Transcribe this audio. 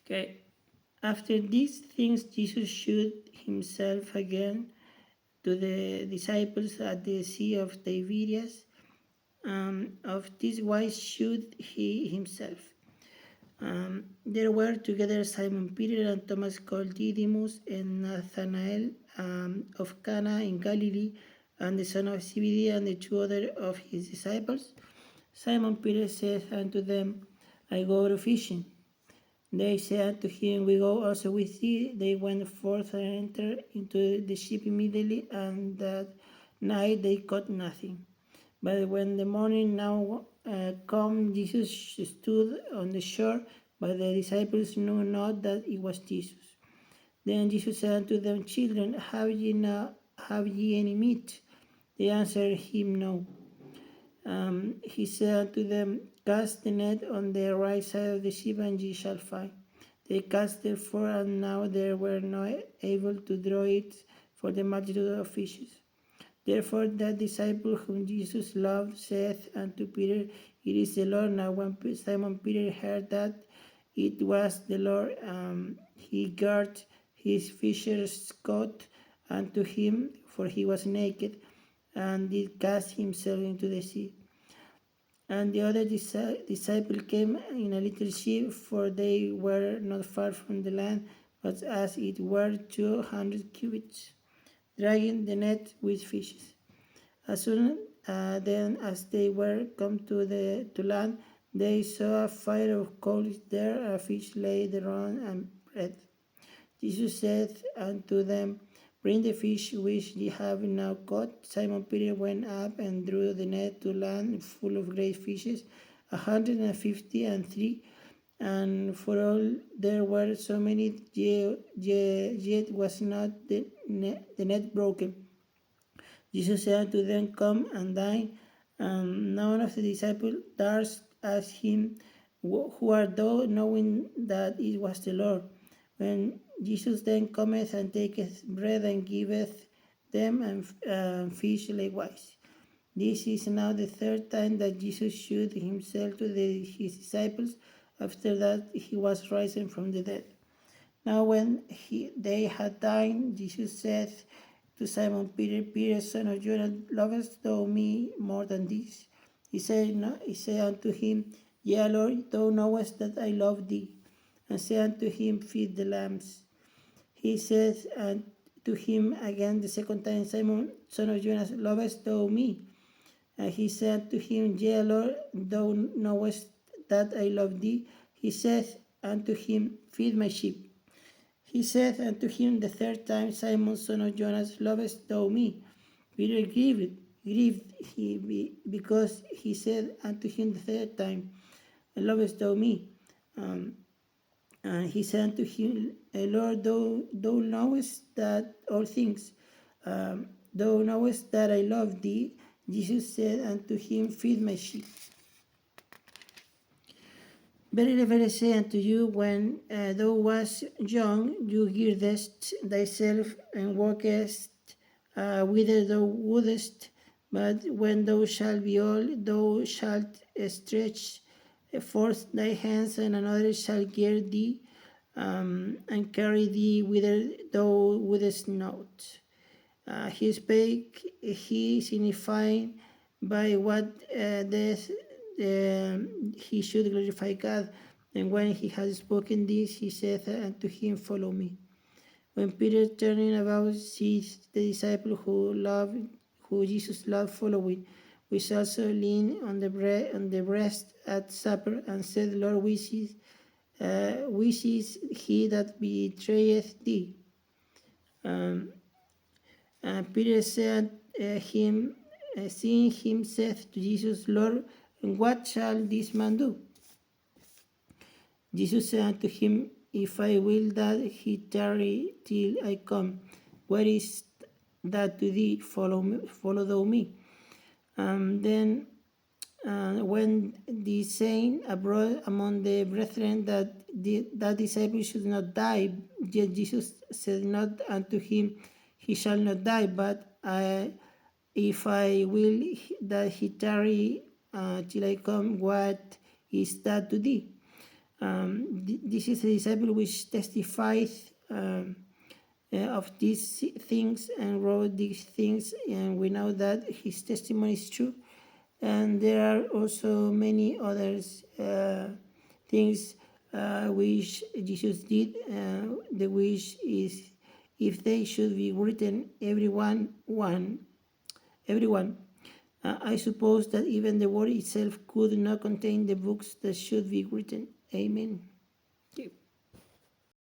Okay. After these things, Jesus showed himself again to the disciples at the Sea of Tiberias. Of this wise showed he himself. There were together Simon Peter and Thomas called Didymus and Nathanael of Cana in Galilee and the son of Zebedee and the two other of his disciples. Simon Peter said unto them, I go to fishing. They said to him, We go also with thee. They went forth and entered into the ship immediately, and that night they caught nothing. But when the morning now come, Jesus stood on the shore, but the disciples knew not that it was Jesus. Then Jesus said unto them, Children, have ye any meat? They answered him, No. He said to them, Cast the net on the right side of the ship, and ye shall find. They cast therefore, and now they were not able to draw it for the multitude of fishes. Therefore that disciple whom Jesus loved saith unto Peter, It is the Lord. Now when Simon Peter heard that it was the Lord, he girt his fisher's coat unto him, for he was naked, and did cast himself into the sea. And the other disciple came in a little ship, for they were not far from the land, but as it were 200 cubits, dragging the net with fishes. As soon then as they were come to land, they saw a fire of coals there, a fish laid thereon, and bread. Jesus said unto them, Bring the fish which ye have now caught. Simon Peter went up and drew the net to land full of great fishes, 153, and for all there were so many, yet was not the net broken. Jesus said unto them, Come and dine. None of the disciples durst ask him, Who art thou? Knowing that it was the Lord. When Jesus then cometh and taketh bread and giveth them, and fish likewise. This is now the third time that Jesus showed himself to his disciples after that he was risen from the dead. Now when they had dined, Jesus said to Simon Peter, Peter, son of John, lovest thou me more than this? He said, no, he said unto him, Yea, Lord, thou knowest that I love thee. And said unto him, Feed the lambs. He said unto him again the second time, Simon, son of Jonas, lovest thou me? And he said to him, Yea, Lord, thou knowest that I love thee. He said unto him, Feed my sheep. He said unto him the third time, Simon, son of Jonas, lovest thou me? Peter grieved because he said unto him the third time, lovest thou me? And he said unto him, Lord, thou knowest that all things. Thou knowest that I love thee. Jesus said unto him, Feed my sheep. Verily, verily, I say unto you, when thou wast young, you girdest thyself and walkest whither thou wouldest. But when thou shalt be old, thou shalt stretch forth thy hands, and another shall gird thee and carry thee whither thou wouldest not. He spake, he signifying by what death he should glorify God. And when he had spoken this, he said unto him, Follow me. When Peter turning about sees the disciple who Jesus loved following, which also leaned on the breast at supper, and said, Lord, which is he that betrayeth thee? Peter said seeing him, said to Jesus, Lord, and what shall this man do? Jesus said unto him, If I will that he tarry till I come, what is that to thee? Follow thou me. Then when the saying abroad among the brethren that that disciple should not die, yet Jesus said not unto him, He shall not die, but if I will that he tarry till I come, what is that to thee? This is a disciple which testified of these things and wrote these things, and we know that his testimony is true. And there are also many others things which Jesus did. The wish is if they should be written, everyone. I suppose that even the word itself could not contain the books that should be written. Amen.